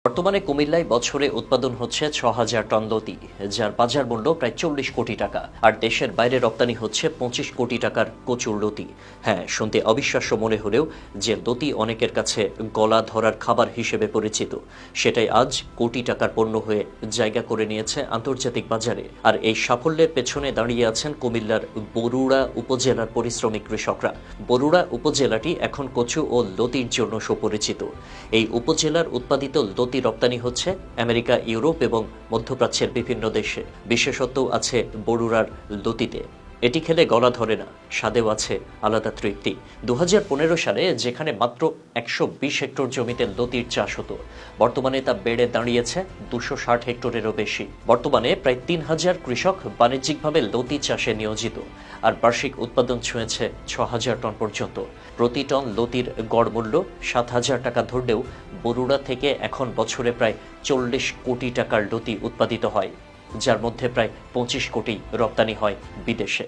বর্তমানে কুমিল্লায় বছরে উৎপাদন হচ্ছে ৬,০০০ টন লতি, যার বাজার মূল্য প্রায় ৪০ কোটি টাকা। আর দেশের বাইরে রপ্তানি হচ্ছে ২৫ কোটি টাকার কচুর লতি। হ্যাঁ, শুনতে অবিশ্বাস্য মনে হলেও যে লতি অনেকের কাছে গলা ধরার খাবার হিসেবে পরিচিত, সেটাই আজ কোটি টাকার পণ্য হয়ে জায়গা করে নিয়েছে আন্তর্জাতিক বাজারে। আর এই সাফল্যের পেছনে দাঁড়িয়ে আছেন কুমিল্লার বরুড়া উপজেলার পরিশ্রমী কৃষকরা। বরুড়া উপজেলাটি এখন কচু ও লতির জন্য সুপরিচিত। এই উপজেলার উৎপাদিত লতি রপ্তানি হচ্ছে আমেরিকা, ইউরোপ এবং মধ্যপ্রাচ্যের বিভিন্ন দেশে। বিশেষত্ব আছে বরুড়ার লতিতে। এটি খেলে গলা ধরে না, স্বাদেও আছে আলাদা তৃপ্তি। ২০১৫ সালে যেখানে মাত্র ১২০ হেক্টর জমিতে লতির চাষ হতো, বর্তমানে তা বেড়ে দাঁড়িয়েছে ২৬০ হেক্টরেরও বেশি। বর্তমানে প্রায় ৩,০০০ কৃষক বাণিজ্যিকভাবে লতি চাষে নিয়োজিত, আর বার্ষিক উৎপাদন ছুঁয়েছে ৬,০০০ টন পর্যন্ত। প্রতি টন লতির গড় মূল্য ৭,০০০ টাকা ধরলেও বরুড়া থেকে এখন বছরে প্রায় ৪০ কোটি টাকার লতি উৎপাদিত হয়, যার মধ্যে প্রায় ২৫ কোটি রপ্তানি হয় বিদেশে।